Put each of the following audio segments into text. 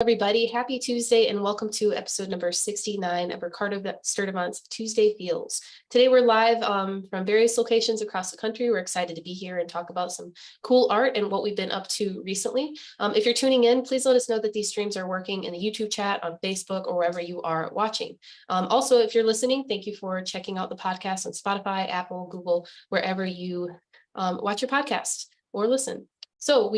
Everybody, happy Tuesday and welcome to episode number 69 of Ricardo Sturdivant's Tuesday Feels. Today we're live from various locations across the country. We're excited to be here and talk about some cool art and what we've been up to recently. If you're tuning in, please let us know that these streams are working in the YouTube chat, on Facebook, or wherever you are watching. Also, if you're listening, thank you for checking out the podcast on Spotify, Apple, Google, wherever you watch your podcast or listen. So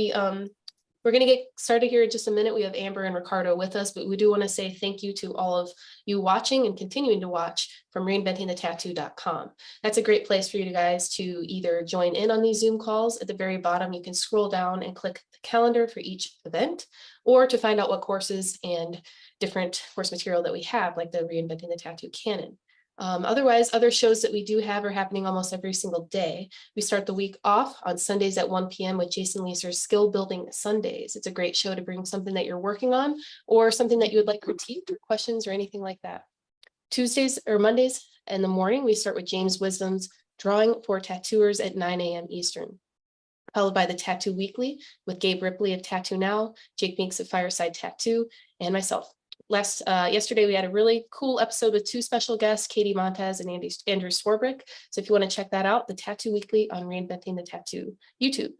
we're going to get started here in just a minute. We have Amber and Ricardo with us, but we do want to say thank you to all of you watching and continuing to watch from reinventingthetattoo.com. That's a great place for you guys to either join in on these Zoom calls. At the very bottom, you can scroll down and click the calendar for each event, or to find out what courses and different course material that we have, like the Reinventing the Tattoo Canon. Otherwise, other shows that we do have are happening almost every single day. We start the week off on Sundays at 1 p.m. with Jason Leeser's Skill Building Sundays. It's a great show to bring something that you're working on or something that you would like critiqued or questions or anything like that. Tuesdays or Mondays in the morning, we start with James Wisdom's Drawing for Tattooers at 9 a.m. Eastern, followed by the Tattoo Weekly with Gabe Ripley of Tattoo Now, Jake Meeks of Fireside Tattoo, and myself. Yesterday, we had a really cool episode with two special guests, Katie Montez and Andrew Swarbrick. So if you want to check that out, the Tattoo Weekly on Reinventing the Tattoo YouTube.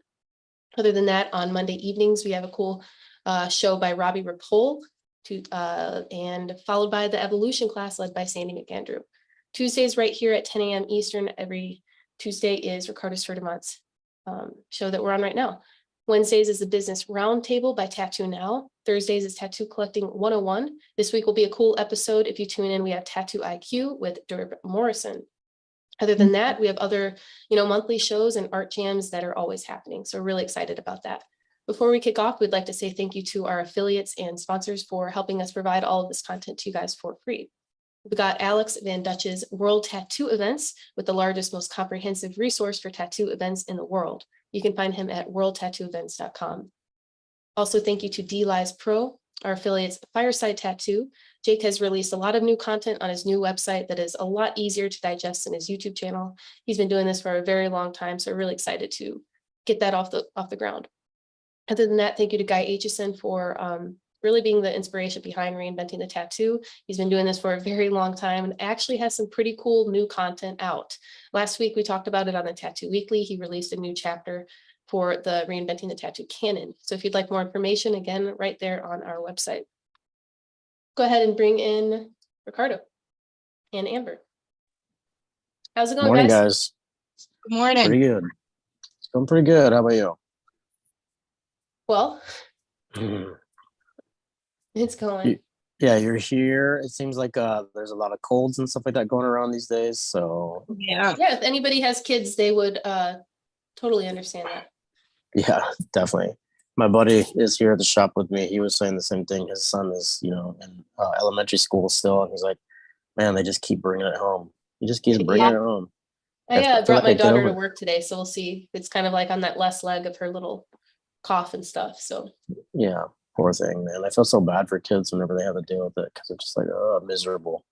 Other than that, on Monday evenings, we have a cool show by Robbie Rapole, and followed by the Evolution class led by Sandy McAndrew. Tuesdays right here at 10 a.m. Eastern every Tuesday is Ricardo Sturdivant's show that we're on right now. Wednesdays is the Business Roundtable by Tattoo Now. Thursdays is Tattoo Collecting 101. This week will be a cool episode. If you tune in, we have Tattoo IQ with Derb Morrison. Other than that, we have other, monthly shows and art jams that are always happening. So we're really excited about that. Before we kick off, we'd like to say thank you to our affiliates and sponsors for helping us provide all of this content to you guys for free. We've got Alex Van Dutch's World Tattoo Events with the largest, most comprehensive resource for tattoo events in the world. You can find him at worldtattooevents.com. Also, thank you to DLives Pro, our affiliates Fireside Tattoo. Jake has released a lot of new content on his new website that is a lot easier to digest than his YouTube channel. He's been doing this for a very long time, so we're really excited to get that off the ground. Other than that, thank you to Guy Aitchison for really being the inspiration behind Reinventing the Tattoo. He's been doing this for a very long time and actually has some pretty cool new content out. Last week, we talked about it on the Tattoo Weekly. He released a new chapter for the Reinventing the Tattoo Canon. So if you'd like more information, again, right there on our website. Go ahead and bring in Ricardo and Amber. How's it going, Morning, guys? Good morning. Pretty good. It's going pretty good. How about you? Well, it's going. Yeah, you're here. It seems like there's a lot of colds and stuff like that going around these days. So Yeah. If anybody has kids, they would totally understand that. yeah, definitely. My buddy is here at the shop with me. He was saying the same thing. His son is, in elementary school still, and he's like, "Man, they just keep bringing it home. He just keeps bringing it home." I brought my daughter to work today, so we'll see. It's kind of like on that last leg of her little cough and stuff. So yeah, poor thing, man. I feel so bad for kids whenever they have to deal with it because it's just like, oh, miserable.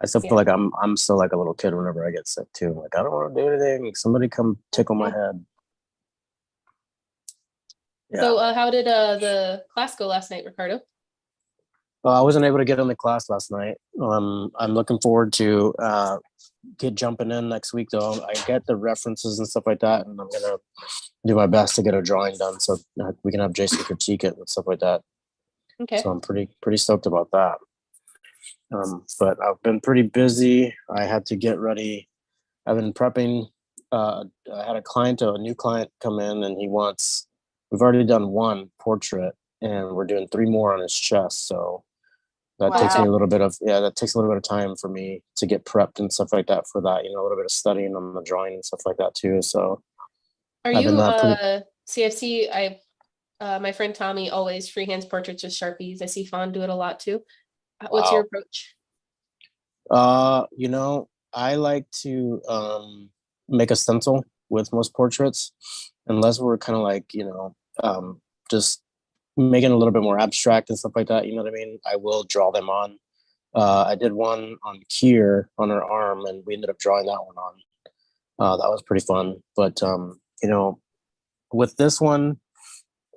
I still feel like I'm still like a little kid whenever I get sick too. Like, I don't want to do anything. Somebody come tickle my head. Yeah. So how did the class go last night, Ricardo? I wasn't able to get in the class last night. I'm looking forward to get jumping in next week though. I get the references and stuff like that, and I'm gonna do my best to get a drawing done so we can have Jason critique it and stuff like that. Okay. So I'm pretty stoked about that. But I've been pretty busy. I had to get ready. I've been prepping. I had a new client come in, and we've already done one portrait, and we're doing 3 more on his chest. So that takes me a little bit of time for me to get prepped and stuff like that for that, a little bit of studying on the drawing and stuff like that too. So are you CFC? My friend Tommy always freehands portraits with Sharpies. I see Fawn do it a lot too. What's your approach? I like to make a stencil with most portraits, unless we're kind of like, just making it a little bit more abstract and stuff like that. You know what I mean? I will draw them on. I did one on Kier on her arm, and we ended up drawing that one on. That was pretty fun. But, with this one,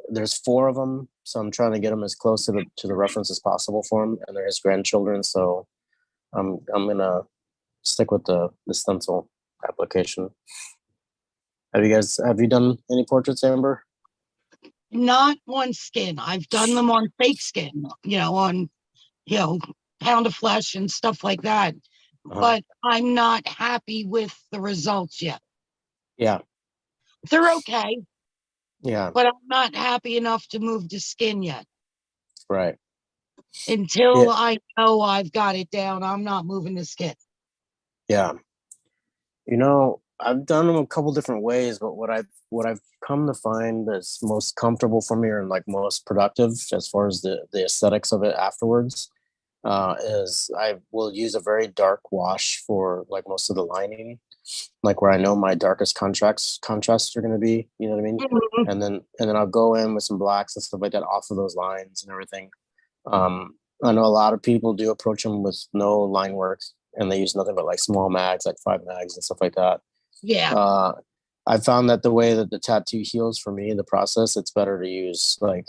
there's 4 of them, so I'm trying to get them as close to the reference as possible for him, and they're his grandchildren. So I'm gonna stick with the stencil application. Have you done any portraits, Amber? Not on skin. I've done them on fake skin, on, you know, pound of flesh and stuff like that. But I'm not happy with the results yet. Yeah, They're okay, yeah, but I'm not happy enough to move to skin yet. right. Yeah, Until I know I've got it down, I'm not moving to skin. yeah. I've done them a couple different ways, but what I've come to find that's most comfortable for me and like most productive as far as the aesthetics of it afterwards is I will use a very dark wash for like most of the lining, like where I know my darkest contrasts are going to be. You know what I mean? Mhm. And then I'll go in with some blacks and stuff like that off of those lines and everything. I know a lot of people do approach them with no line work, and they use nothing but like small mags, like 5 mags and stuff like that. Yeah. uh, I found that the way that the tattoo heals for me in the process, it's better to use like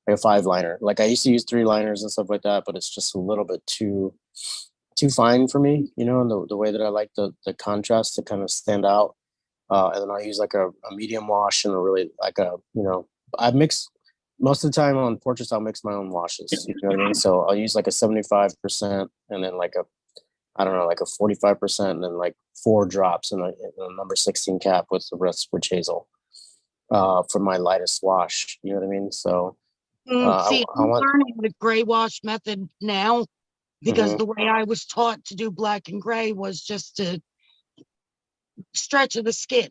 a 5 liner. Like I used to use 3 liners and stuff like that, but it's just a little bit too fine for me, and the way that I like the contrast to kind of stand out. And then I'll use like a medium wash and a really like I mix most of the time on portraits. I'll mix my own washes. You know what I mean? So I'll use like a 75% and then like a I don't know, like a 45%, and then like 4 drops in a number 16 cap with the rest witch hazel for my lightest wash. You know what I mean? So See, I I'm want. learning the gray wash method now because Mhm. the way I was taught to do black and gray was just to stretch of the skin.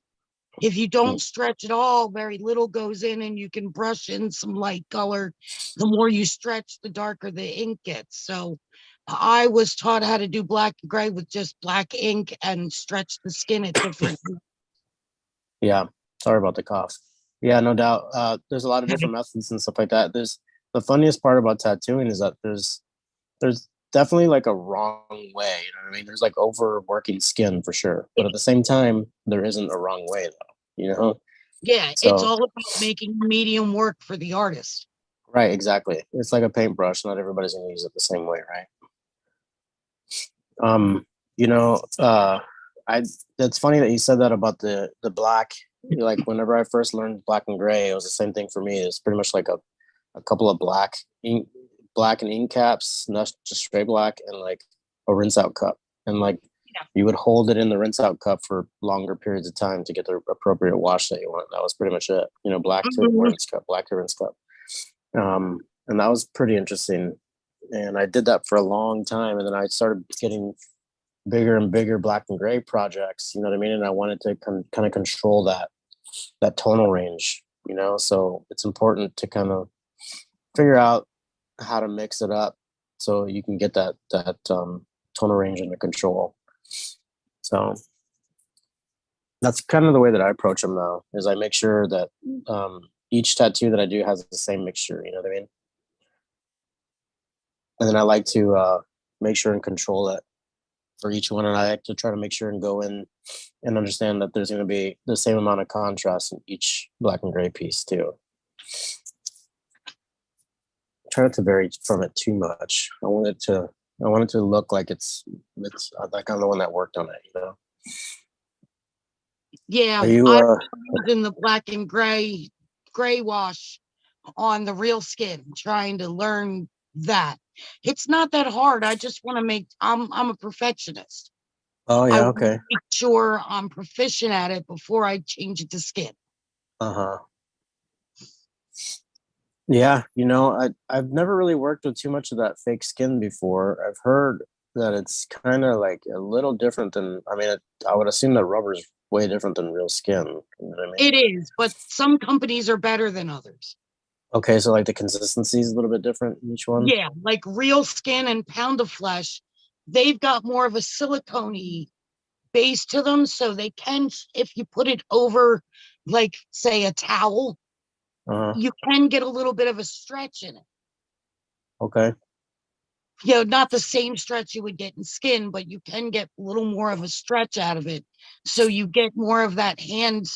If you don't stretch at all, very little goes in and you can brush in some light color. The more you stretch, the darker the ink gets. So I was taught how to do black and gray with just black ink and stretch the skin at different. Yeah, sorry about the cough. Yeah, no doubt. There's a lot of different methods and stuff like that. There's the funniest part about tattooing is that there's definitely like a wrong way. You know what I mean? There's like overworking skin for sure, but at the same time, there isn't a wrong way though. Yeah, it's So all about making medium work for the artist. right, exactly. It's like a paintbrush. Not everybody's gonna use it the same way, right? Um, you know, I That's funny that you said that about the black. Like whenever I first learned black and gray, it was the same thing for me. It's pretty much like a couple of black and ink caps, not just straight black, and like a rinse out cup. And like Yeah. you would hold it in the rinse out cup for longer periods of time to get the appropriate wash that you want. That was pretty much it. Black to Mhm. rinse cup, black to rinse cup. And that was pretty interesting. And I did that for a long time, and then I started getting bigger and bigger black and gray projects. You know what I mean? And I wanted to kind of control that tonal range. So it's important to kind of figure out how to mix it up so you can get that tonal range under control. So that's kind of the way that I approach them now. Is I make sure that each tattoo that I do has the same mixture. You know what I mean? And then I like to make sure and control it for each one, and I like to try to make sure and go in and understand that there's going to be the same amount of contrast in each black and gray piece too. Try not to vary from it too much. I want it to look like it's like I'm the one that worked on it. Yeah, Are you I was using the black and gray wash on the real skin, trying to learn that. It's not that hard. I just want to I'm a perfectionist. Oh I yeah, want to okay. make sure I'm proficient at it before I change it to skin. Uh-huh. Yeah, I've never really worked with too much of that fake skin before. I've heard that it's kind of like a little different than, I mean, I would assume that rubber's way different than real skin. You know what I mean? It is, but some companies are better than others. Okay, so like the consistency is a little bit different in each one. Yeah, like real skin and pound of flesh, they've got more of a silicone base to them. So they can, if you put it over, like, say, a towel, Uh-huh. you can get a little bit of a stretch in it. Okay. Not the same stretch you would get in skin, but you can get a little more of a stretch out of it. So you get more of that hand,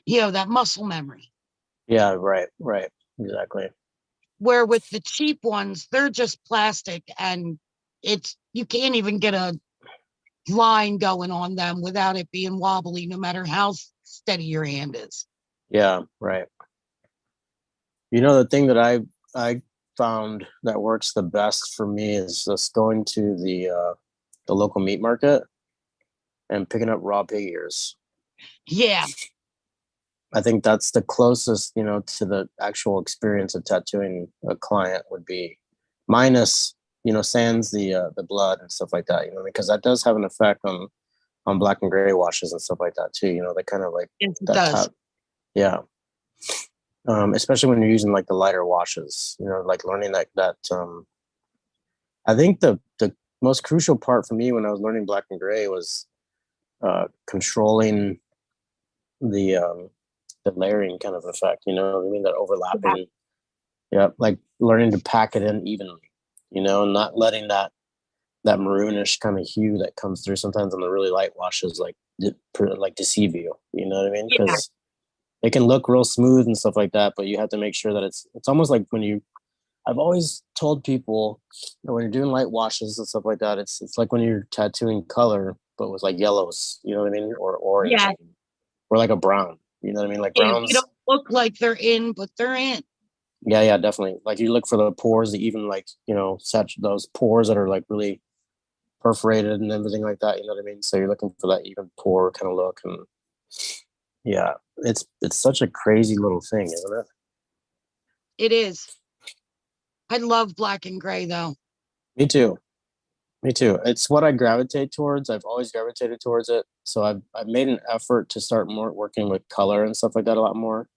that muscle memory. Yeah, right, right. Exactly. Where with the cheap ones, they're just plastic and you can't even get a line going on them without it being wobbly, no matter how steady your hand is. Yeah, right. You know, the thing that I found that works the best for me is just going to the local meat market and picking up raw pig ears. Yeah, I think that's the closest, you know, to the actual experience of tattooing a client would be, minus, you know, sans the blood and stuff like that, you know, because that does have an effect on black and gray washes and stuff like that too, you know, they kind of like yes, it that does. top. Yeah. Especially when you're using like the lighter washes, you know, like learning I think the most crucial part for me when I was learning black and gray was controlling the um the layering kind of effect, you know what I mean? That Yeah, overlapping. Yeah, like learning to pack it in evenly, you know, and not letting that maroonish kind of hue that comes through sometimes on the really light washes like deceive you. You know what I mean? yeah, Because it can look real smooth and stuff like that, but you have to make sure that it's almost like when you. I've always told people that when you're doing light washes and stuff like that, it's like when you're tattooing color, but with like yellows. You know what I mean? Or orange, yeah. or like a brown. You know what I mean? Like They browns. don't look like they're in, but they're in. Yeah, yeah, definitely. Like you look for the pores, the even like, you know, such those pores that are like really perforated and everything like that. You know what I mean? So you're looking for that even pore kind of look, and yeah, it's such a crazy little thing, isn't it? It is. I love black and gray though. Me too. Me too. It's what I gravitate towards. I've always gravitated towards it. So I've made an effort to start more working with color and stuff like that a lot more.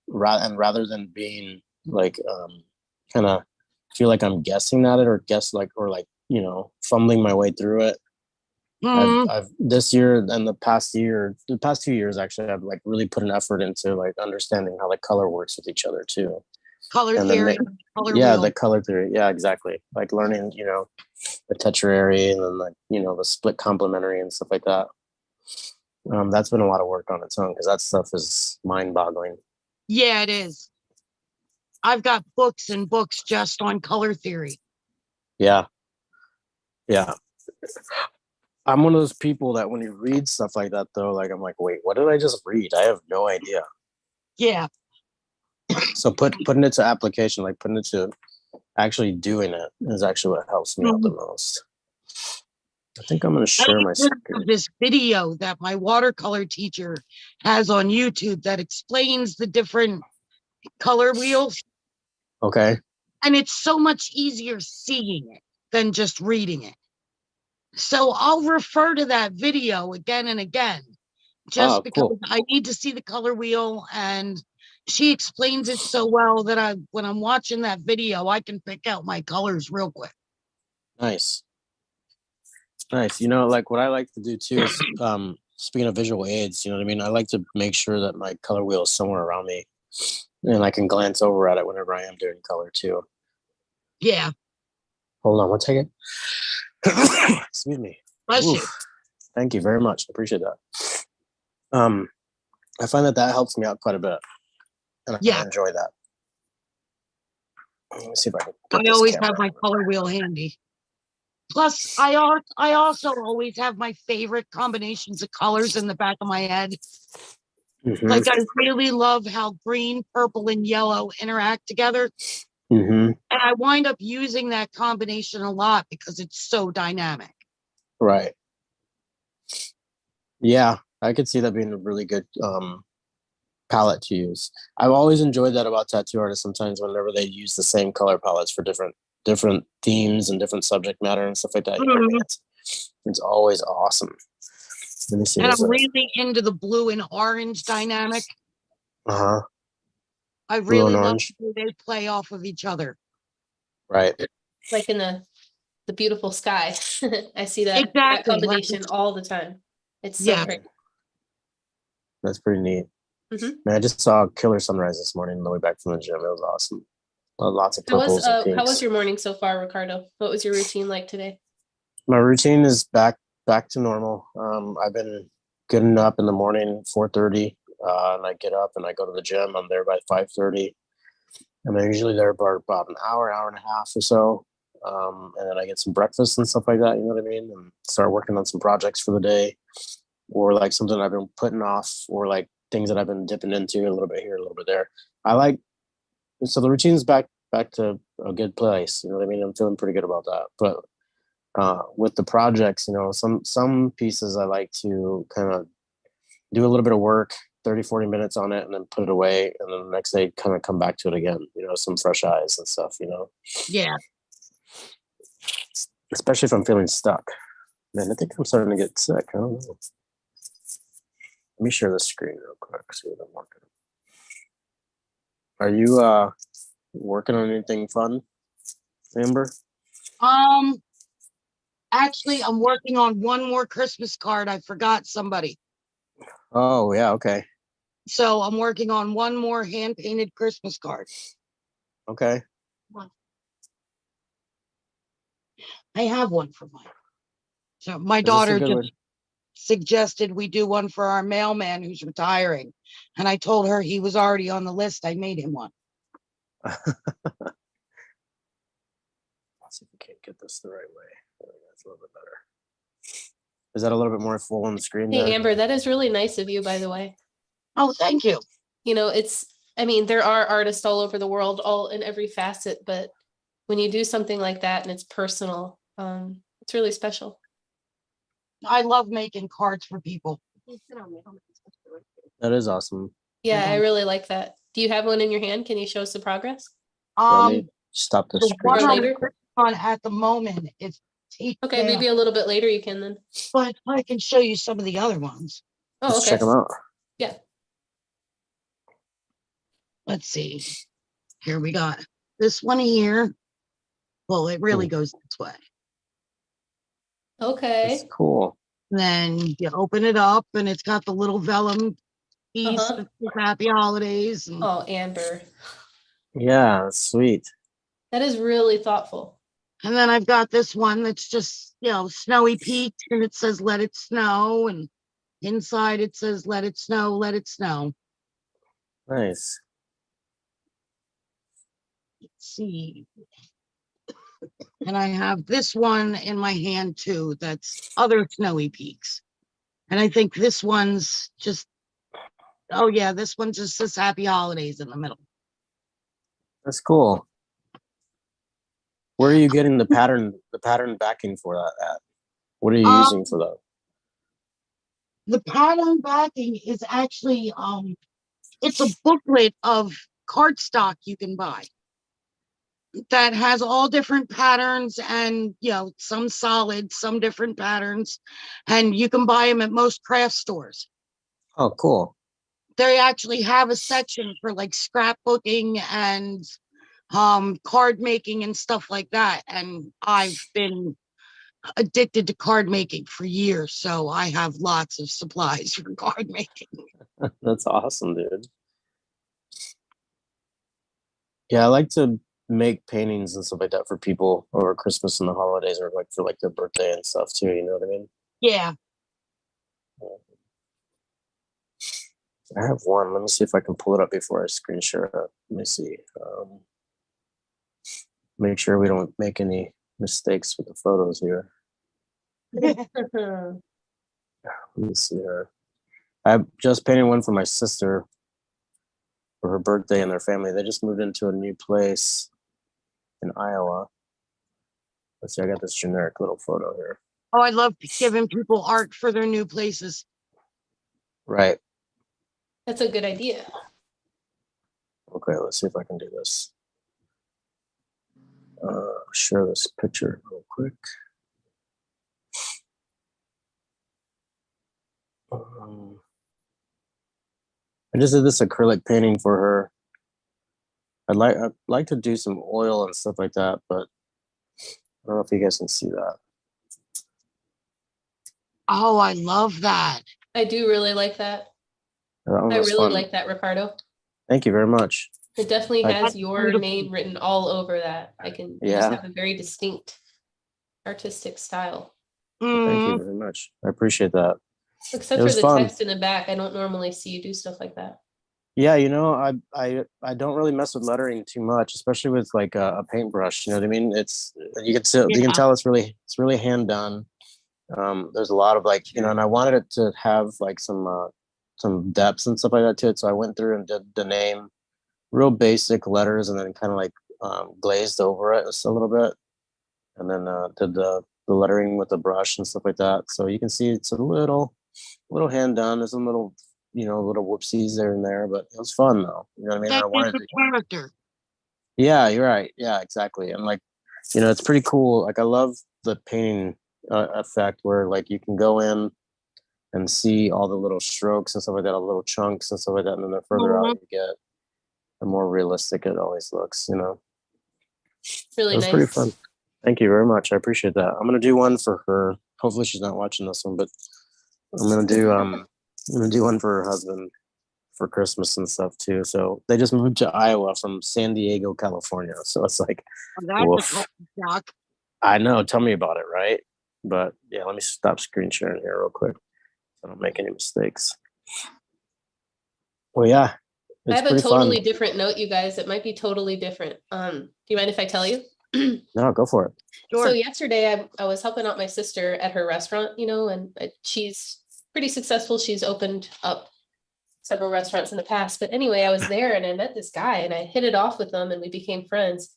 Rather than being like kind of feel like I'm guessing at it, or guess like, or like, you know, fumbling my way through it. Mm, I've this year and the past 2 years actually, I've like really put an effort into like understanding how the color works with each other too. color And then theory, color yeah, the wheel. color theory. Yeah, exactly. Like learning, you know, the tetrary and then like, you know, the split complementary and stuff like that. That's been a lot of work on its own because that stuff is mind boggling. Yeah, it is. I've got books and books just on color theory. Yeah. Yeah. I'm one of those people that when you read stuff like that though, like I'm like, wait, what did I just read? I have no idea. Yeah, So putting it to application, like putting it to actually doing it, is actually what helps me out the Mhm. most. I think I'm gonna I share my have screen. this video that my watercolor teacher has on YouTube that explains the different color wheels, Okay. and it's so much easier seeing it than just reading it. So I'll refer to that video again and again just Oh, because cool. I need to see the color wheel, and she explains it so well that when I'm watching that video, I can pick out my colors real quick. Nice. Nice. You know, like what I like to do too is speaking of visual aids, you know what I mean? I like to make sure that my color wheel is somewhere around me and I can glance over at it whenever I am doing color too. Yeah, Hold on one second. Excuse me. bless you. Oof. Thank you very much. I appreciate that. Um, I find that that helps me out quite a bit, and I Yeah, enjoy that. Let me see if I can get I this always have camera. my color wheel handy. Plus, I also always have my favorite combinations of colors in the back of my head. Mm-hmm. Like I really love how green, purple, and yellow interact together. Mm-hmm. And I wind up using that combination a lot because it's so dynamic. Right. Yeah, I could see that being a really good palette to use. I've always enjoyed that about tattoo artists. Sometimes whenever they use the same color palettes for different themes and different subject matter and stuff like that, you know what I mean? Mhm. It's always awesome. Let me see. And There's I'm a really into the blue and orange dynamic. uh-huh. I Blue and really love orange. the way they play off of each other. Right. Like in the beautiful sky. I see that Exactly. Like, combination all the time. It's so yeah. pretty. That's pretty neat. Mhm. Man, I just saw a killer sunrise this morning on the way back from the gym. It was awesome. Lots of purples and How was pinks. your morning so far, Ricardo? What was your routine like today? My routine is back to normal. I've been getting up in the morning 4:30. and I get up and I go to the gym. I'm there by 5:30, and I'm usually there for about an hour, hour and a half or so. And then I get some breakfast and stuff like that. You know what I mean? And start working on some projects for the day, or like something I've been putting off, or like things that I've been dipping into a little bit here, a little bit there. I like so the routine's back to a good place. You know what I mean? I'm feeling pretty good about that. But with the projects, you know, some pieces I like to kind of do a little bit of work, 30, 40 minutes on it, and then put it away, and then the next day kind of come back to it again, you know, some fresh eyes and stuff, you know. Yeah. Especially if I'm feeling stuck. Man, I think I'm starting to get sick. I don't know. Let me share the screen real quick, see what I'm working on. Are you working on anything fun, Amber? Actually, I'm working on one more Christmas card. I forgot somebody. Oh, yeah, okay. So I'm working on one more hand painted Christmas card. Okay. I have one for mine. So my Is this a daughter good just one? suggested we do one for our mailman who's retiring. And I told her he was already on the list. I made him one. Let's see if we can't get this the right way. That's a little bit better. Is that a little bit more full on the screen there? Hey, Amber, that is really nice of you, by the way. Oh, thank you. You know, I mean, there are artists all over the world, all in every facet, but when you do something like that and it's personal, it's really special. I love making cards for people. That is awesome. Yeah, I Mhm. really like that. Do you have one in your hand? Can you show us the progress? Let me stop the The screen. one Or I'm later? working on at the moment is tape Okay, down, maybe a little bit later you can then. but I can show you some of the other ones. Oh, Let's check okay. them out. Yeah. Let's see. Here we got this one here. Well, it really goes this way. That's Okay. cool. Then you open it up and it's got the little vellum piece Uh-huh. that says happy holidays. And Oh, Amber. Yeah, that's sweet. That is really thoughtful. then I've got this one that's just, snowy peaks and it says let it snow. And inside it says let it snow, let it snow. Nice. Let's see. And I have this one in my hand too. That's other snowy peaks. And I think this one's just, oh yeah, this one just says happy holidays in the middle. That's cool. Where are you getting the pattern backing for that at? What are you using for that? The pattern backing is actually, it's a booklet of cardstock you can buy that has all different patterns and, some solid, some different patterns. And you can buy them at most craft stores. Oh, cool. They actually have a section for like scrapbooking and card making and stuff like that. And I've been addicted to card making for years, so I have lots of supplies for card making. That's awesome, dude. Yeah, I like to make paintings and stuff like that for people over Christmas and the holidays, or like for like their birthday and stuff too. You know what I mean? Yeah. I have one. Let me see if I can pull it up before I screen share it. Let me see. Make sure we don't make any mistakes with the photos here. Let me see here. I just painted one for my sister for her birthday and their family. They just moved into a new place in Iowa. Let's see, I got this generic little photo here. Oh, I love giving people art for their new places. Right. That's a good idea. Okay, let's see if I can do this. Share this picture real quick. I just did this acrylic painting for her. I'd like to do some oil and stuff like that, but I don't know if you guys can see that. Oh, I love that. I do really like that. That one I was really fun. like that, Ricardo. Thank you very much. It definitely has That's your beautiful. name written all over that. You just Yeah. have a very distinct artistic style. Thank you very much. I appreciate that. Except It for was the fun. text in the back, I don't normally see you do stuff like that. Yeah, I don't really mess with lettering too much, especially with like a paintbrush. You know what I mean? You can Yeah. tell it's really hand done. There's a lot of like, and I wanted it to have like some depths and stuff like that to it. So I went through and did the name, real basic letters, and then kind of like glazed over it just a little bit, and then did the lettering with the brush and stuff like that. So you can see it's a little hand done. There's some little, little whoopsies there and there, but it was fun though. You know what I mean? And That I is wanted the to. character. Yeah, you're right. Yeah, exactly. And like, it's pretty cool. Like I love the painting effect where like you can go in and see all the little strokes and stuff like that, all the little chunks and stuff like that. And then the further out Mhm. you get, the more realistic it always looks. It Really was pretty nice. fun. Thank you very much. I appreciate that. I'm gonna do one for her. Hopefully she's not watching this one, but I'm gonna do one for her husband for Christmas and stuff too. So they just moved to Iowa from San Diego, California. So it's like, That's a woof. culture shock. I know. Tell me about it, right? But yeah, let me stop screen sharing here real quick so I don't make any mistakes. Well, yeah, I it's have a pretty fun. totally different note, you guys. It might be totally different. Do you mind if I tell you? No, go for it. So Sure. yesterday I was helping out my sister at her restaurant, and she's pretty successful. She's opened up several restaurants in the past. But anyway, I was there and I met this guy and I hit it off with him and we became friends.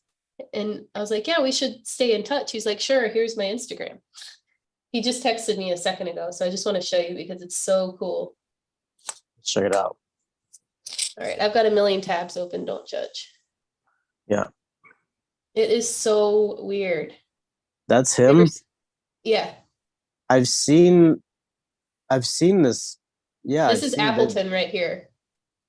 And I was like, yeah, we should stay in touch. He's like, sure, here's my Instagram. He just texted me a second ago. So I just want to show you because it's so cool. Let's check it out. All right, I've got a million tabs open, don't judge. Yeah. It is so weird. That's him. Yeah. I've seen this. Yeah, This I've is seen Appleton right here.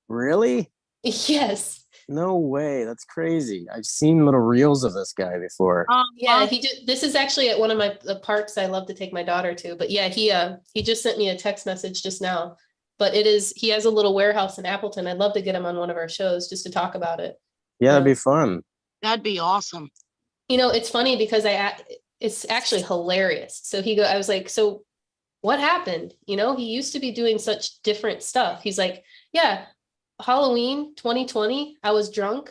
Really? Yes. No way. That's crazy. I've seen little reels of this guy before. Yeah, this is actually at one of the parks I love to take my daughter to. But yeah, he just sent me a text message just now. But he has a little warehouse in Appleton. I'd love to get him on one of our shows just to talk about it. Yeah, that'd be fun. That'd be awesome. It's funny because it's actually hilarious. So I was like, so what happened? He used to be doing such different stuff. He's like, yeah, Halloween 2020, I was drunk.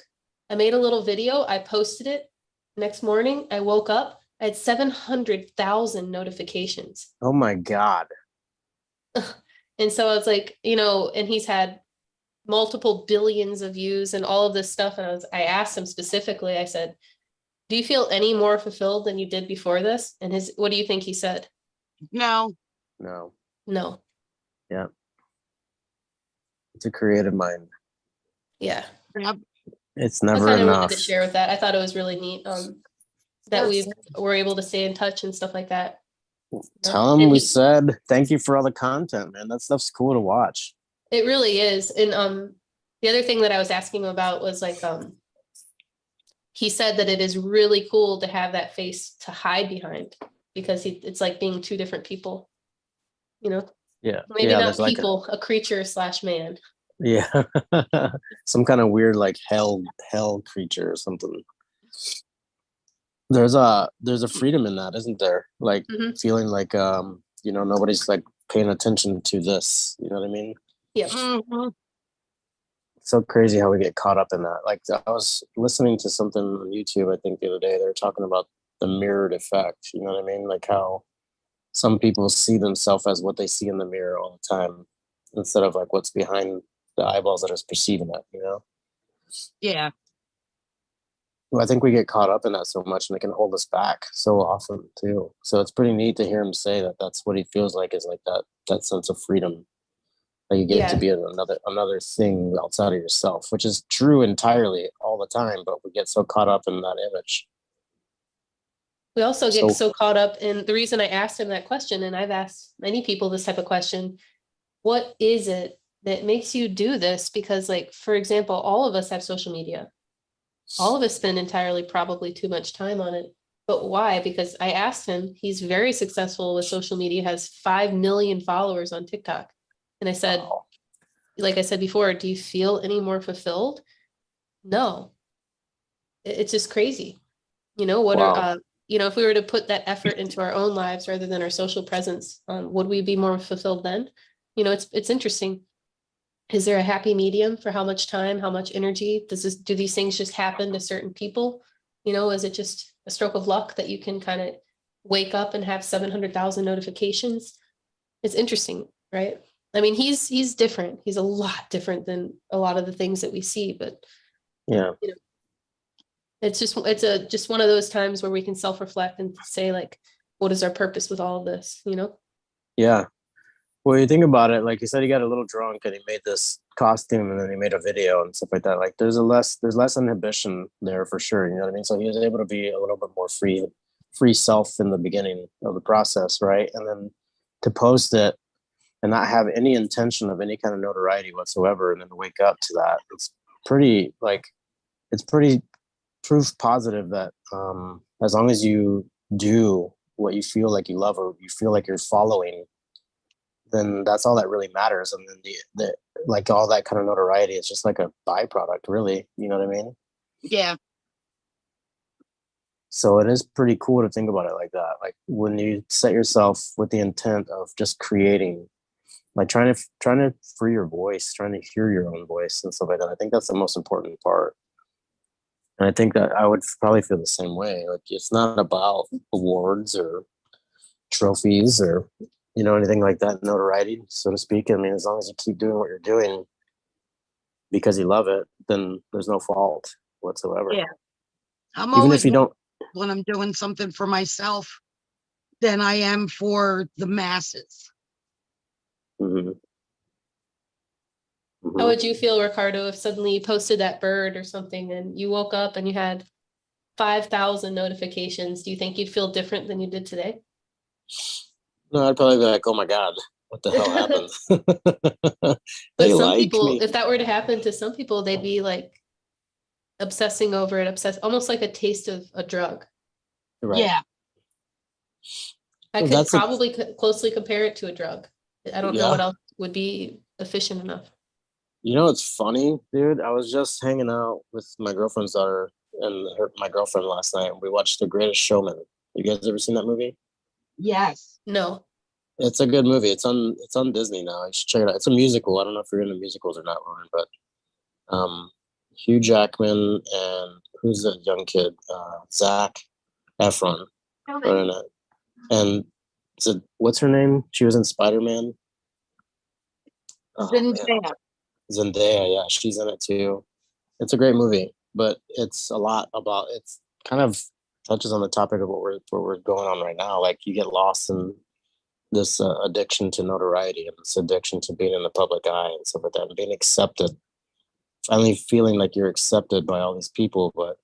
I made a little video. I posted it. Next morning, I woke up. I had 700,000 notifications. Oh my God. And so I was like, and he's had multiple billions of views and all of this stuff. And I asked him specifically, I said, do you feel any more fulfilled than you did before this? And what do you think he said? No. No. No. Yeah. It's a creative mind. Yeah. Yep. It's I never kind of enough. wanted to share with that. I thought it was really neat that we were able to stay in touch and stuff like that. Tell him we said thank you for all the content, man. That stuff's cool to watch. It really is. And the other thing that I was asking him about was like he said that it is really cool to have that face to hide behind because it's like being two different people. Yeah. Maybe yeah, not people, a creature / man. Yeah. Some kind of weird like hell creature or something. There's a freedom in that, isn't there? Like feeling like nobody's like paying attention to this. You know what I mean? Yeah. Mm-hmm. So crazy how we get caught up in that. Like I was listening to something on YouTube, I think the other day, they were talking about the mirrored effect. You know what I mean? Like how some people see themselves as what they see in the mirror all the time instead of like what's behind the eyeballs that is perceiving it, Yeah. Well, I think we get caught up in that so much and it can hold us back so often too. So it's pretty neat to hear him say that that's what he feels like is like that sense of freedom. That you get to be another thing outside of yourself, which is true entirely all the time, but we get so caught up in that image. We also get so caught up in the reason I asked him that question, and I've asked many people this type of question, what is it that makes you do this? Because like, for example, all of us have social media. All of us spend entirely probably too much time on it. But why? Because I asked him, he's very successful with social media, has 5 million followers on TikTok. And I said, like I said before, do you feel any more fulfilled? No. It's just crazy. What are you know, if we were to put that effort into our own lives rather than our social presence, would we be more fulfilled then? You know, it's interesting. Is there a happy medium for how much time, how much energy? Do these things just happen to certain people? You know, is it just a stroke of luck that you can kind of wake up and have 700,000 notifications? It's interesting, right? I mean, he's different. He's a lot different than a lot of the things that we see, but Yeah. you know, it's just one of those times where we can self-reflect and say, like, what is our purpose with all of this, you know? Yeah. Well, you think about it, like you said, he got a little drunk and he made this costume and then he made a video and stuff like that. Like there's less inhibition there for sure. You know what I mean? So he was able to be a little bit more free self in the beginning of the process, right? And then to post it and not have any intention of any kind of notoriety whatsoever, and then to wake up to that, it's pretty proof positive that as long as you do what you feel like you love or you feel like you're following, then that's all that really matters. And then the like all that kind of notoriety is just like a byproduct, really. You know what I mean? Yeah. So it is pretty cool to think about it like that. Like when you set yourself with the intent of just creating, like trying to free your voice, trying to hear your own voice and stuff like that. I think that's the most important part. And I think that I would probably feel the same way. Like it's not about awards or trophies or, you know, anything like that, notoriety, so to speak. I mean, as long as you keep doing what you're doing because you love it, then there's no fault whatsoever. Yeah. I'm Even always if you don't. when I'm doing something for myself than I am for the masses. Mm-hmm. Mm-hmm. How would you feel, Ricardo, if suddenly you posted that bird or something and you woke up and you had 5,000 notifications? Do you think you'd feel different than you did today? No, I'd probably be like, oh my God, what the hell happened? But They some like people, me. if that were to happen to some people, they'd be like obsessing over it, almost like a taste of a drug. Right. Yeah. I Well, could probably closely compare it to a drug. I don't know Yeah. what else would be efficient enough. You know, it's funny, dude. I was just hanging out with my girlfriend's daughter and my girlfriend last night, and we watched The Greatest Showman. You guys ever seen that movie? Yes. No. It's a good movie. It's on Disney now. You should check it out. It's a musical. I don't know if you're into musicals or not, Lauren, but Hugh Jackman and who's the young kid? Zac Efron are in it. And what's her name? She was in Spider-Man. Oh, man. Zendaya, yeah, she's in it too. It's a great movie, but it's kind of touches on the topic of what we're going on right now. Like you get lost in this addiction to notoriety and this addiction to being in the public eye and stuff like that, and being accepted. Finally feeling like you're accepted by all these people, but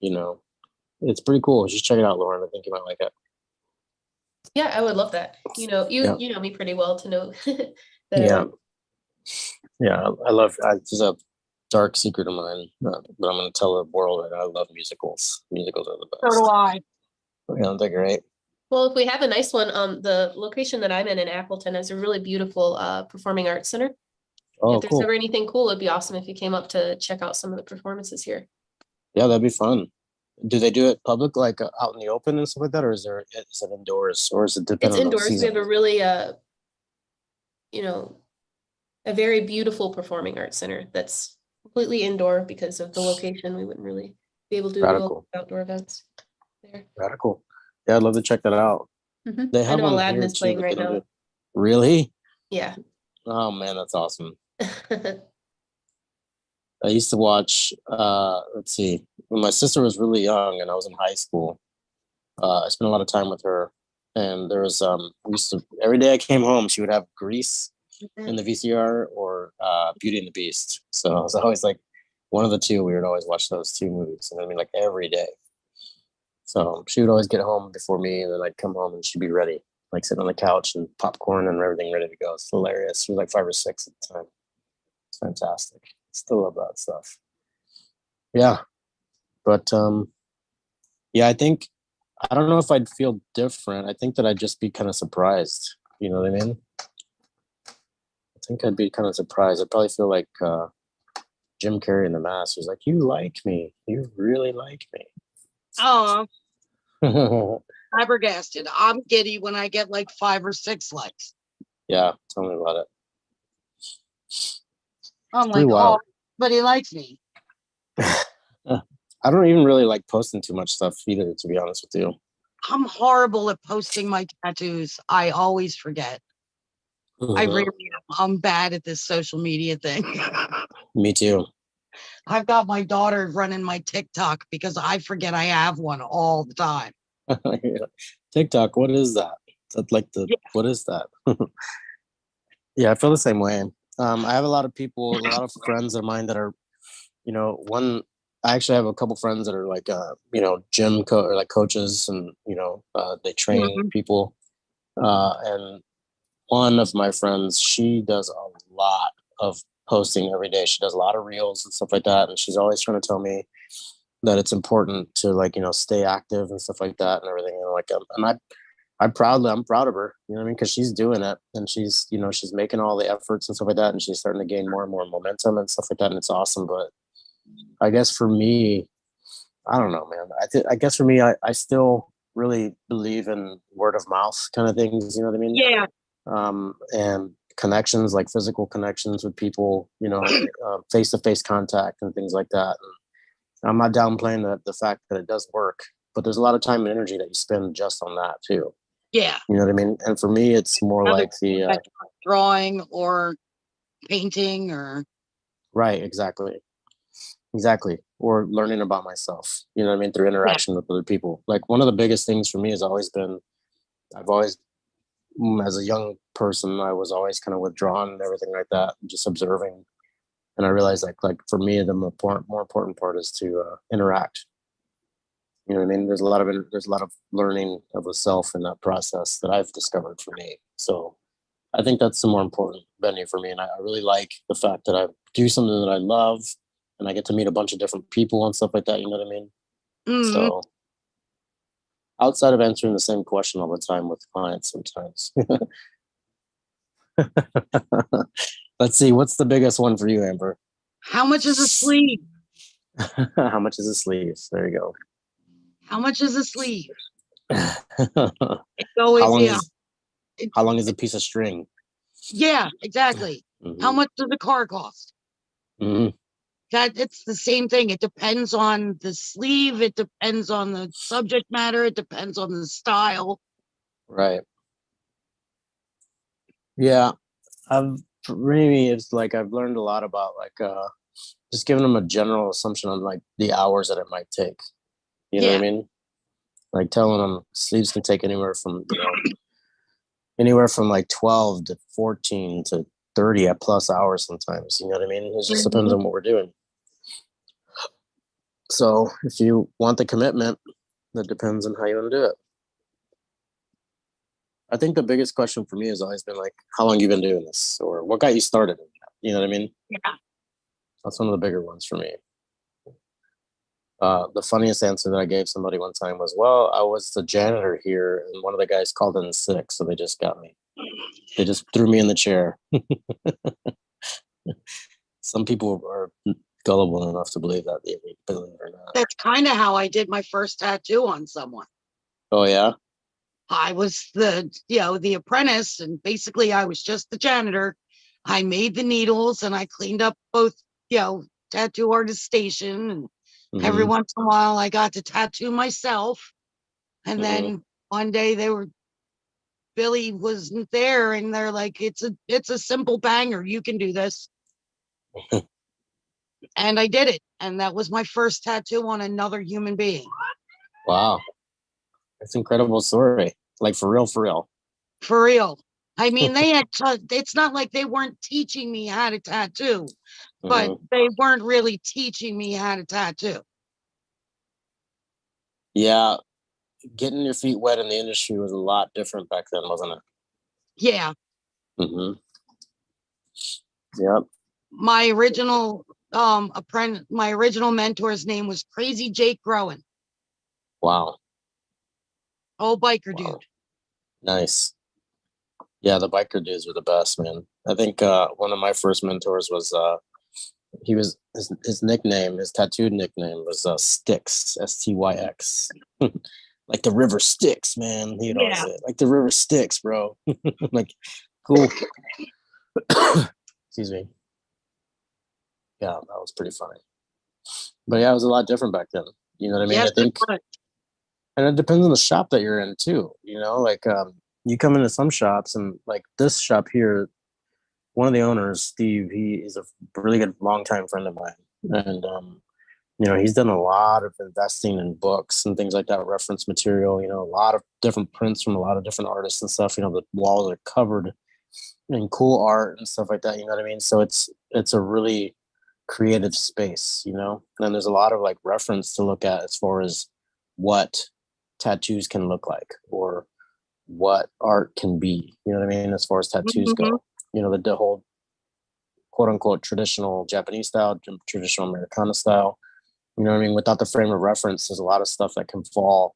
you know, it's pretty cool. Just check it out, Lauren. I think you might like it. Yeah, I would love that. You know, Yeah. you know me pretty well to know that Yeah. Yeah, it's a dark secret of mine, but I'm going to tell the world that I love musicals. Musicals are the best. So do I. Yeah, they're great. Well, if we have a nice one, the location that I'm in Appleton has a really beautiful performing arts center. Oh, If there's cool. ever anything cool, it'd be awesome if you came up to check out some of the performances here. Yeah, that'd be fun. Do they do it public, like out in the open and stuff like that, or is it indoors, or is it It's dependent on the indoors. We season? have a really you know, a very beautiful performing arts center that's completely indoor because of the location. We wouldn't really be able to do Radical. outdoor events there. Radical. Yeah, I'd love to check that out. Mhm. They I have know one Aladdin here is too, playing but right they don't do now. it. Really? Yeah. Oh man, that's awesome. I used to watch. Let's see, when my sister was really young and I was in high school. I spent a lot of time with her, and there was we used to every day I came home, she would have Grease in the VCR or Beauty and the Beast. So I was always like one of the two. We would always watch those two movies, and I mean like every day. So she would always get home before me, and then I'd come home and she'd be ready, like sitting on the couch and popcorn and everything ready to go. It's hilarious. She was like 5 or 6 at the time. It's fantastic. Still love that stuff. Yeah, but yeah, I don't know if I'd feel different. I think that I'd just be kind of surprised. You know what I mean? I think I'd be kind of surprised. I'd probably feel like Jim Carrey in The Mask. He's like, "You like me. You really like me." Oh, Flabbergasted. I'm giddy when I get like 5 or 6 likes. Yeah, tell me about it. I'm Pretty like, oh, wild. but he likes me. I don't even really like posting too much stuff either, to be honest with you. I'm horrible at posting my tattoos. I always forget. I Mhm. really am. I'm bad at this social media thing. Me too. I've got my daughter running my TikTok because I forget I have one all the time. Yeah. TikTok, what is that? That's like Yeah. what is that? Yeah, I feel the same way. I have a lot of people, a lot of friends of mine that are, I actually have a couple friends that are like, or like coaches, and they train Mhm. people. And one of my friends, she does a lot of posting every day. She does a lot of reels and stuff like that, and she's always trying to tell me that it's important to, like, stay active and stuff like that and everything. And like, and I'm proud of her, you know what I mean? Because she's doing it, and she's making all the efforts and stuff like that, and she's starting to gain more and more momentum and stuff like that, and it's awesome. But I guess for me, I don't know, man. I guess for me, I still really believe in word of mouth kind of things, you know what I mean? Yeah. And connections, like physical connections with people, face to face contact and things like that. And I'm not downplaying the fact that it does work, but there's a lot of time and energy that you spend just on that too. Yeah. You know what I mean? And for me, it's more Other like the like drawing or painting or right, exactly, or learning about myself. You know what I mean? Through yeah. interaction with other people. Like, one of the biggest things for me has always been, I've always, as a young person, I was always kind of withdrawn and everything like that, just observing. And I realized, like for me, the more important part is to interact. You know what I mean? There's a lot of learning of the self in that process that I've discovered for me. So I think that's the more important venue for me. And I really like the fact that I do something that I love, and I get to meet a bunch of different people and stuff like that. You know what I mean? Mhm. So outside of answering the same question all the time with clients sometimes. Let's see, what's the biggest one for you, Amber? How much is a sleeve? How much is a sleeve? There you go. How much is a sleeve? how It's always, long yeah. is It's, how long is a piece of string? yeah, exactly. How Hmm. much does a car cost? Hmm. That it's the same thing. It depends on the sleeve. It depends on the subject matter. It depends on the style. Right. Yeah. I've For me, it's like I've learned a lot about, like, just giving them a general assumption on, like, the hours that it might take. You know what I Yeah. mean? Like, telling them sleeves can take anywhere from like 12 to 14 to 30 at plus hours sometimes. You know what I mean? It just depends Mhm. on what we're doing. So if you want the commitment, that depends on how you want to do it. I think the biggest question for me has always been, like, how long you been doing this, or what got you started? You know what I mean? Yeah. That's one of the bigger ones for me. The funniest answer that I gave somebody one time was, "Well, I was the janitor here, and one of the guys called in sick, so they just got me. They just threw me in the chair." Some people are gullible enough to believe that, believe it or not. That's kind of how I did my first tattoo on someone. Oh yeah. I was the apprentice, and basically I was just the janitor. I made the needles and I cleaned up both, tattoo artist station. And every Hmm. once in a while I got to tattoo myself. And Hmm. then one day Billy wasn't there and they're like, it's a simple banger. You can do this. And I did it. And that was my first tattoo on another human being. Wow, that's an incredible story. Like, for real, for real. For real. I mean, it's not like they weren't teaching me how to tattoo, but Hmm. they weren't really teaching me how to tattoo. Yeah, getting your feet wet in the industry was a lot different back then, wasn't it? Yeah. Hmm. Yep. My original mentor's name was Crazy Jake Groen. Wow. Old biker Wow. dude. Nice. Yeah, the biker dudes were the best, man. I think one of my first mentors was his nickname, his tattooed nickname was Styx, Styx. like the river Styx, man. You know, I Yeah. said, like the river Styx, bro. Like, cool. Excuse me. Yeah, that was pretty funny. But yeah, it was a lot different back then. You know what I mean? Yes, I it think, was. and it depends on the shop that you're in too. You know, like you come into some shops, and like this shop here, one of the owners, Steve, he is a really good longtime friend of mine, and you know, he's done a lot of investing in books and things like that, reference material. You know, a lot of different prints from a lot of different artists and stuff. You know, the walls are covered in cool art and stuff like that. You know what I mean? So it's a really creative space. You know, and then there's a lot of like reference to look at as far as what tattoos can look like or what art can be. You know what I mean? As far as tattoos Mhm. go, you know, the whole quote unquote traditional Japanese style, traditional Americana style. You know what I mean? Without the frame of reference, there's a lot of stuff that can fall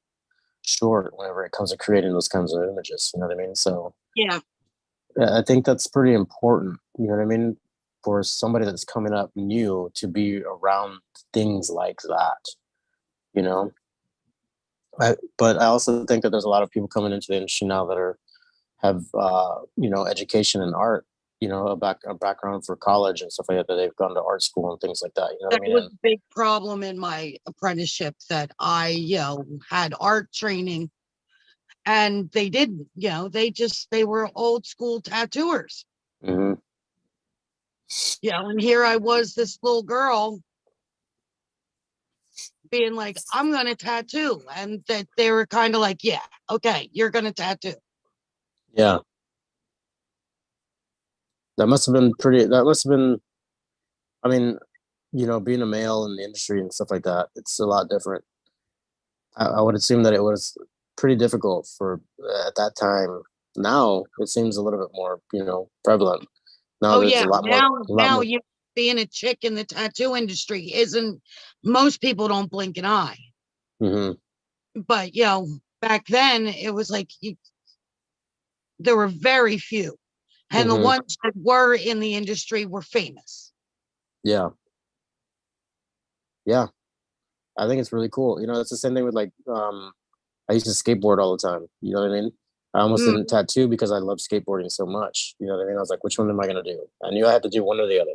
short whenever it comes to creating those kinds of images. You know what I mean? So Yeah. I think that's pretty important. You know what I mean? For somebody that's coming up new to be around things like that, you know? But I also think that there's a lot of people coming into the industry now that have you know, education in art, you know, a background for college and stuff like that, that they've gone to art school and things like that. You know what That I mean? was And, a big problem in my apprenticeship that I, had art training and they didn't, they were old school tattooers, mhm. and here I was, this little girl being like, I'm going to tattoo. And that they were kind of like, yeah, okay, you're going to tattoo. Yeah, that must have been pretty. That must have been. I mean, you know, being a male in the industry and stuff like that, it's a lot different. I would assume that it was pretty difficult for at that time. Now it seems a little bit more, you know, prevalent. Now Oh there's yeah, a lot more, now a lot now more. you being a chick in the tattoo industry isn't, most people don't blink an eye. Hmm. But back then it was like there were very few. And the Hmm. ones that were in the industry were famous. Yeah, yeah. I think it's really cool. You know, it's the same thing with like I used to skateboard all the time. You know what I mean? I almost didn't Mm, tattoo because I love skateboarding so much. You know what I mean? I was like, which one am I gonna do? I knew I had to do one or the other.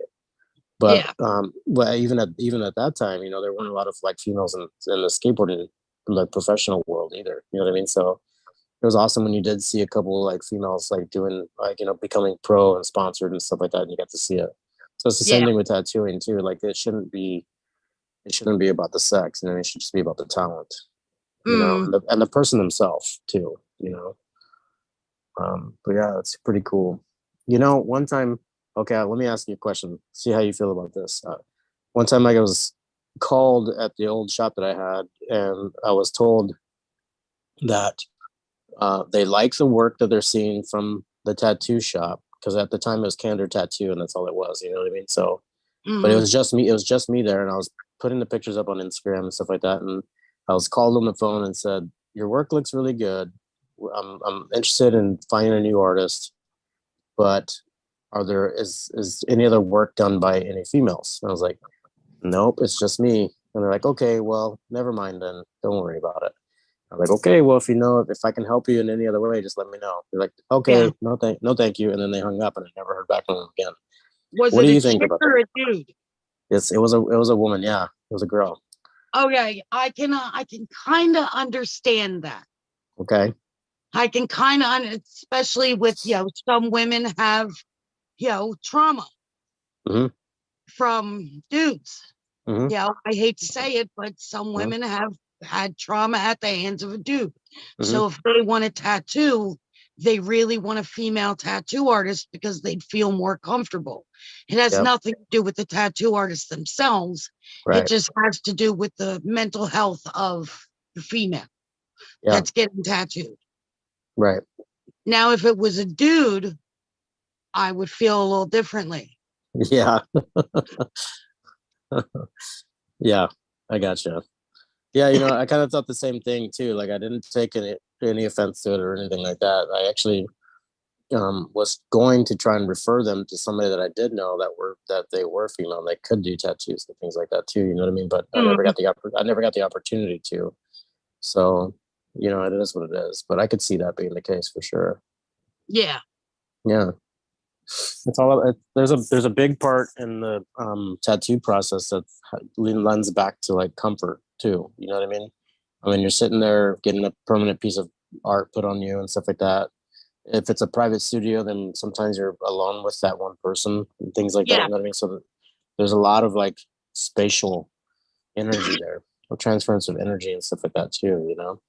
yeah, But even at that time, you know, there weren't a lot of like females in the skateboarding like professional world either. You know what I mean? So it was awesome when you did see a couple like females like doing like, you know, becoming pro and sponsored and stuff like that, and you got to see it. So it's the same yeah. thing with tattooing too. Like it shouldn't be about the sex. You know, it should just be about the talent. You know, Mm, and the person themselves too. You know, but yeah, it's pretty cool. You know, one time, okay, let me ask you a question. See how you feel about this. One time, I was called at the old shop that I had, and I was told that they like the work that they're seeing from the tattoo shop because at the time it was Candor Tattoo, and that's all it was. You know what I mean? So, but it mm, was just me. It was just me there, and I was putting the pictures up on Instagram and stuff like that. And I was called on the phone and said, "Your work looks really good. I'm interested in finding a new artist, but is any other work done by any females?" And I was like, "Nope, it's just me." And they're like, "Okay, well, never mind then. Don't worry about it." I'm like, "Okay, well, if you know if I can help you in any other way, just let me know." They're like, yeah. "Okay, no, thank you." And then they hung up, and I never heard back from them again. Was What it do a you think chick about that? or a dude? It was a woman, yeah, it was a girl. Oh yeah, I can kind of understand that. Okay. I can kind of, especially with some women have trauma Hmm. from dudes. Hmm. I hate to say it, but some Hmm. women have had trauma at the hands of a dude. Hmm. So if they want a tattoo, they really want a female tattoo artist because they'd feel more comfortable. It has Yep. nothing to do with the tattoo artists themselves. It Right. just has to do with the mental health of the female Yeah. that's getting tattooed. Right. Now, if it was a dude, I would feel a little differently. Yeah. Yeah. I gotcha. Yeah, you know, I kind of thought the same thing too. Like I didn't take any offense to it or anything like that. I actually was going to try and refer them to somebody that I did know that they were female and they could do tattoos and things like that too. You know what I mean? But Mm, I never got the opportunity to. So, you know, it is what it is. But I could see that being the case for sure. Yeah. Yeah. It's all there's a big part in the tattoo process that lends back to like comfort too. You know what I mean? I mean, you're sitting there getting a permanent piece of art put on you and stuff like that. If it's a private studio, then sometimes you're alone with that one person and things like that. Yeah. You know what I mean? So there's a lot of like spatial energy there, or transference of energy and stuff like that too. You know?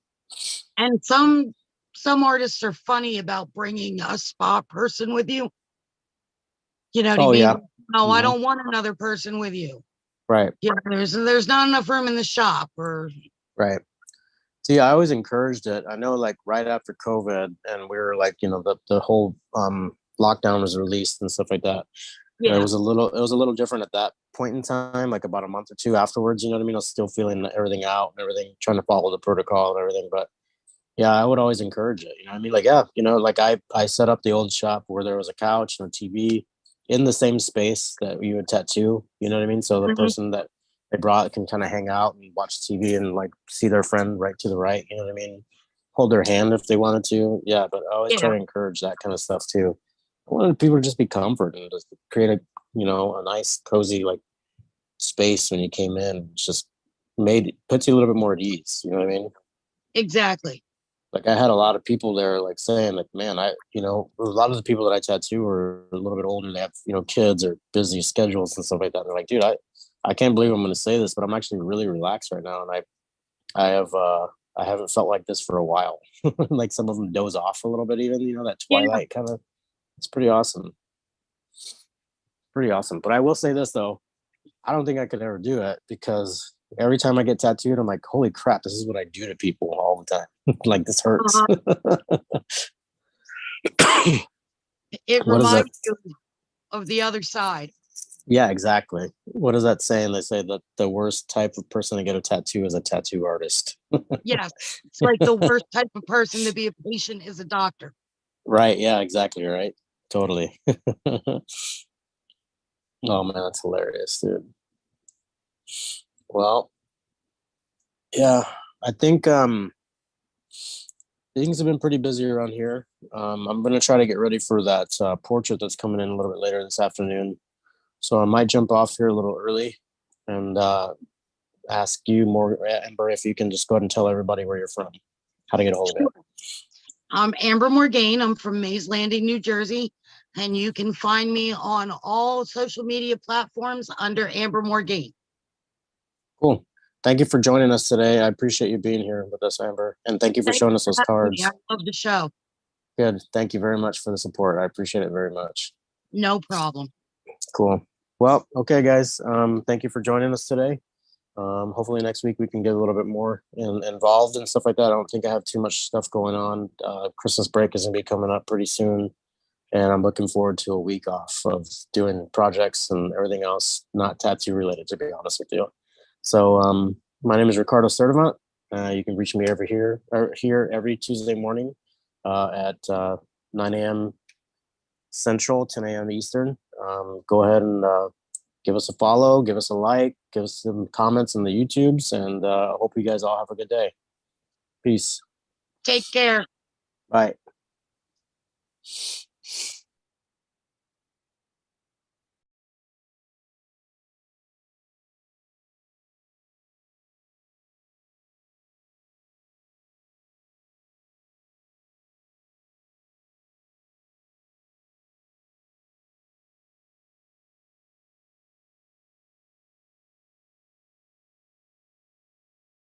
And some artists are funny about bringing a spa person with you. You know what I Oh mean? yeah. No, I Mhm. don't want another person with you. Right. Yeah, there's not enough room in the shop, or Right. See, I always encouraged it. I know, like right after COVID, and we were like, you know, the whole lockdown was released and stuff like that. And yeah, it was a little different at that point in time, like about a month or two afterwards. You know what I mean? I was still feeling everything out and everything, trying to follow the protocol and everything. But yeah, I would always encourage it. You know what I mean? Like, yeah, you know, like I set up the old shop where there was a couch and a TV in the same space that you would tattoo. You know what I mean? So the mhm, person that they brought can kind of hang out and watch TV and like see their friend right to the right. You know what I mean? Hold their hand if they wanted to. Yeah, but I always try yeah, to encourage that kind of stuff too. I wanted people to just be comfort and just create a, you know, a nice cozy like space when you came in. It's just puts you a little bit more at ease. You know what I mean? exactly. Like I had a lot of people there like saying like, man, you know, a lot of the people that I tattoo are a little bit older. They have, you know, kids or busy schedules and stuff like that. And they're like, dude, I can't believe I'm going to say this, but I'm actually really relaxed right now. And I have, I haven't felt like this for a while. Like some of them doze off a little bit, even, you know, that Yeah, twilight kind of, it's pretty awesome. Pretty awesome. But I will say this though, I don't think I could ever do it because every time I get tattooed, I'm like, holy crap, this is what I do to people all the time. Like this hurts. uh, it What is that? reminds you of the other side. Yeah, exactly. What is that saying? They say that the worst type of person to get a tattoo is a tattoo artist. Yes, it's like the worst type of person to be a patient is a doctor. Right. Yeah, exactly. Right. Totally. Oh man, that's hilarious, dude. Well, yeah, I think things have been pretty busy around here. I'm gonna try to get ready for that portrait that's coming in a little bit later this afternoon. So I might jump off here a little early and ask you more, Amber, if you can just go ahead and tell everybody where you're from, how to get a hold of you. I'm Amber Morgaine. I'm from Mays Landing, New Jersey, and you can find me on all social media platforms under Amber Morgaine. Cool. Thank you for joining us today. I appreciate you being here with us, Amber. And thank you for Thank you showing us for those having me. I cards. love the show. Good. Thank you very much for the support. I appreciate it very much. No problem. Cool. Well, okay, guys. Thank you for joining us today. Hopefully next week we can get a little bit more involved and stuff like that. I don't think I have too much stuff going on. Christmas break is going to be coming up pretty soon. And I'm looking forward to a week off of doing projects and everything else, not tattoo related, to be honest with you. So my name is Ricardo Sturdivant. You can reach me here every Tuesday morning at 9 a.m. Central, 10 a.m. Eastern. Go ahead and give us a follow, give us a like, give us some comments in the YouTubes, and I hope you guys all have a good day. Peace. Take care. Bye.